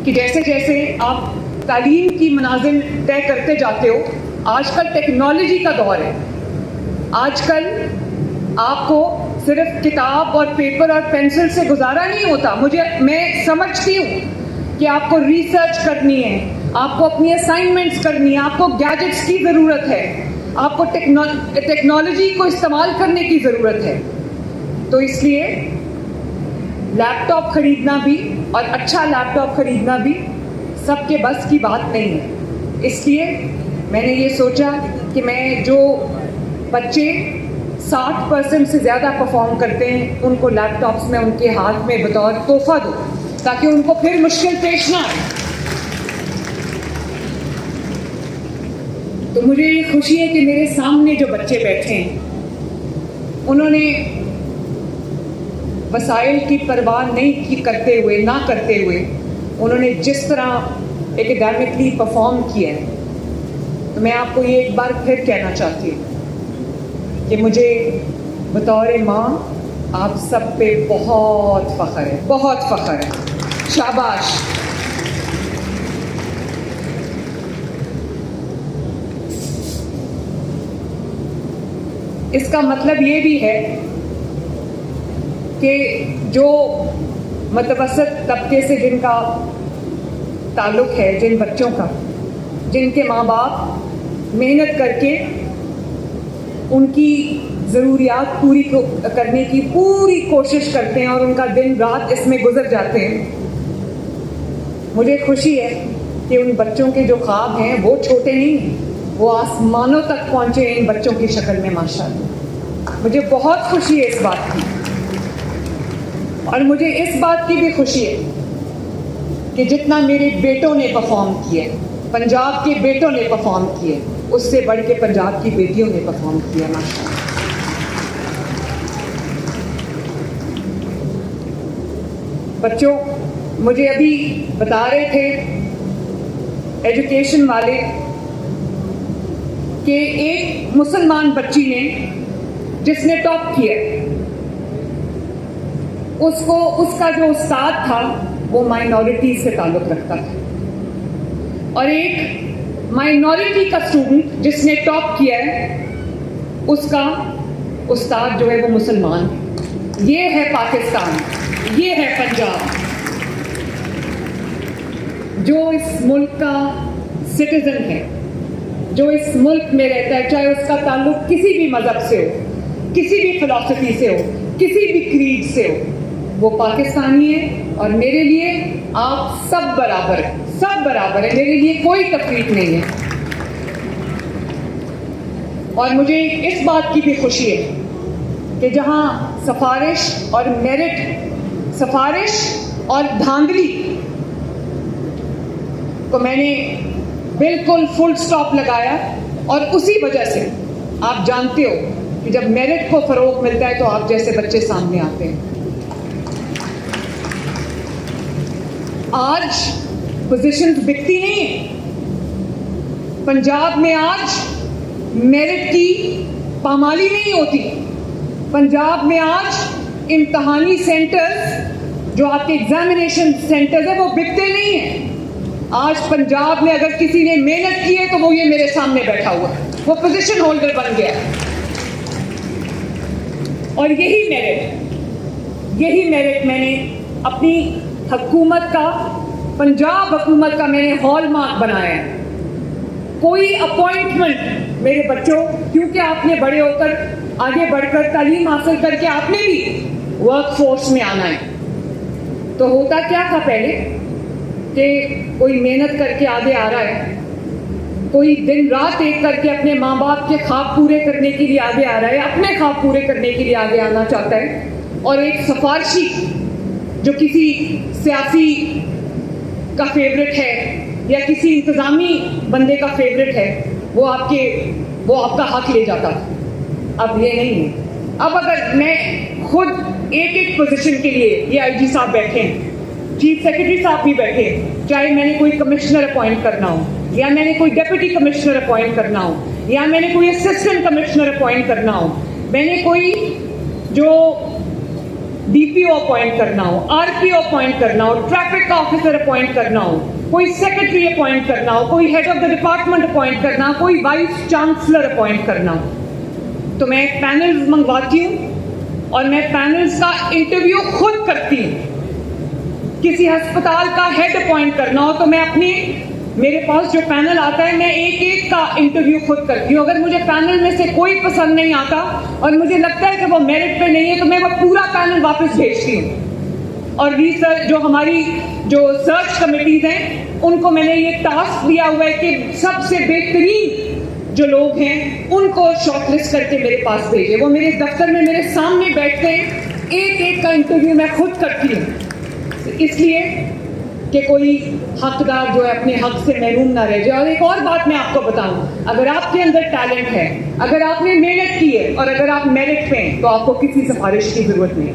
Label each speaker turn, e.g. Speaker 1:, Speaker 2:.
Speaker 1: कि जैसे जैसे आप तालीम की मनाजिल तय करते जाते हो, आजकल टेक्नोलॉजी का दौर है। आजकल आपको सिर्फ किताब और पेपर और पेंसिल से गुजारा नहीं होता। मैं समझती हूँ कि आपको रिसर्च करनी है, आपको अपनी असाइनमेंट्स करनी है, आपको गैजेट्स की ज़रूरत है, आपको टेक्नोलॉजी को इस्तेमाल करने की ज़रूरत है। तो इसलिए लैपटॉप खरीदना भी और अच्छा लैपटॉप खरीदना भी सबके बस की बात नहीं है। इसलिए मैंने ये सोचा कि मैं जो बच्चे 60% से ज़्यादा परफॉर्म करते हैं उनको लैपटॉप्स में उनके हाथ में बतौर तोहफा दूँ, ताकि उनको फिर मुश्किल पेश ना आए। तो मुझे ये खुशी है कि मेरे सामने जो बच्चे बैठे हैं उन्होंने वसाइल की परवाह नहीं करते हुए उन्होंने जिस तरह एकेडमिकली परफॉर्म किया है, तो मैं आपको ये एक बार फिर कहना चाहती हूँ कि मुझे बतौर माँ आप सब पे बहुत फ़ख्र है, बहुत फ़ख्र है। शाबाश। इसका मतलब ये भी है कि जो मतवसत तबके से जिनका ताल्लुक़ है, जिन बच्चों का, जिनके माँ बाप मेहनत करके उनकी ज़रूरियात पूरी करने की पूरी कोशिश करते हैं और उनका दिन रात इसमें गुजर जाते हैं, मुझे खुशी है कि उन बच्चों के जो ख्वाब हैं वो छोटे नहीं हैं, वो आसमानों तक पहुँचे इन बच्चों की शक्ल में माशाअल्लाह। मुझे बहुत खुशी है इस बात की। और मुझे इस बात की भी खुशी है कि जितना मेरे बेटों ने परफॉर्म किया, पंजाब के बेटों ने परफॉर्म किए, उससे बढ़ के पंजाब की बेटियों ने परफॉर्म किया माशाअल्लाह। बच्चों, मुझे अभी बता रहे थे एजुकेशन वाले कि एक मुसलमान बच्ची ने जिसने टॉप किया, उसका जो उस्ताद था वो माइनॉरिटी से ताल्लुक़ रखता था, और एक माइनॉरिटी का स्टूडेंट जिसने टॉप किया है उसका उस्ताद जो है वो मुसलमान है। ये है पाकिस्तान, ये है पंजाब, जो इस मुल्क का सिटीजन है, जो इस मुल्क में रहता है, चाहे उसका ताल्लुक़ किसी भी मज़हब से हो, किसी भी फिलॉसफी से हो, किसी भी क्रीड से हो, वो पाकिस्तानी है। और मेरे लिए आप सब बराबर हैं, सब बराबर है, मेरे लिए कोई तफरीक नहीं है। और मुझे इस बात की भी खुशी है कि जहां सिफारिश और धांधली को मैंने बिल्कुल फुल स्टॉप लगाया, और उसी वजह से आप जानते हो कि जब मेरिट को फ़रोग़ मिलता है तो आप जैसे बच्चे सामने आते हैं। आज पोजीशंस बिकती नहीं है। पंजाब में आज मेरिट की पामाली नहीं होती। पंजाब में आज इम्तहानी सेंटर्स, जो आपके एग्जामिनेशन सेंटर्स है, वो बिकते नहीं हैं। आज पंजाब में अगर किसी ने मेहनत की है तो वो ये मेरे सामने बैठा हुआ है, वो पोजीशन होल्डर बन गया। और यही मेरिट मैंने अपनी हुकूमत का, पंजाब हुकूमत का मैंने हॉलमार्क बनाया है। कोई अपॉइंटमेंट मेरे बच्चों, क्योंकि आपने बड़े होकर आगे बढ़कर तालीम हासिल करके आपने भी वर्क फोर्स में आना है, तो होता क्या था पहले कि कोई मेहनत करके आगे आ रहा है, कोई दिन रात एक करके अपने माँ बाप के ख्वाब पूरे करने के लिए आगे आ रहा है, अपने ख्वाब पूरे करने के लिए आगे आना चाहता है, और एक सिफारशी जो किसी सियासी का फेवरेट है या किसी इंतज़ामी बंदे का फेवरेट है, वो आपका हक ले जाता था। अब ये नहीं है। अब अगर मैं खुद एक पोजीशन के लिए, ये आईजी साहब बैठे हैं, चीफ सेक्रेटरी साहब भी बैठे हैं, चाहे मैंने कोई कमिश्नर अपॉइंट करना हो, या मैंने कोई डिप्टी कमिश्नर अपॉइंट करना हो, या मैंने कोई असिस्टेंट कमिश्नर अपॉइंट करना हो, मैंने कोई जो डीपीओ अपॉइंट करना हो, आरपीओ अपॉइंट करना हो, ट्रैफिक का ऑफिसर अपॉइंट करना हो, कोई सेक्रेटरी अपॉइंट करना हो, कोई head of the department appoint करना हो, कोई वाइस चांसलर अपॉइंट करना हो, तो मैं पैनल्स मंगवाती हूँ और मैं पैनल्स का इंटरव्यू खुद करती हूँ। किसी अस्पताल का हेड अपॉइंट करना हो तो मैं मेरे पास जो पैनल आता है मैं एक एक का इंटरव्यू खुद करती हूँ। अगर मुझे पैनल में से कोई पसंद नहीं आता और मुझे लगता है कि वो मेरिट पे नहीं है तो मैं वो पूरा पैनल वापस भेजती हूँ। और रिसर्च जो हमारी जो सर्च कमेटीज हैं उनको मैंने ये टास्क दिया हुआ है कि सबसे बेहतरीन जो लोग हैं उनको शॉर्टलिस्ट करके मेरे पास भेजे। वो मेरे दफ्तर में मेरे सामने बैठते हैं, एक एक का इंटरव्यू मैं खुद करती हूँ, इसलिए कि कोई हकदार जो है अपने हक से महरूम ना रह जाए। और एक और बात मैं आपको बताऊं, अगर आपके अंदर टैलेंट है, अगर आपने मेहनत की है और अगर आप मेरिट पे हैं तो आपको किसी सिफारिश की जरूरत नहीं।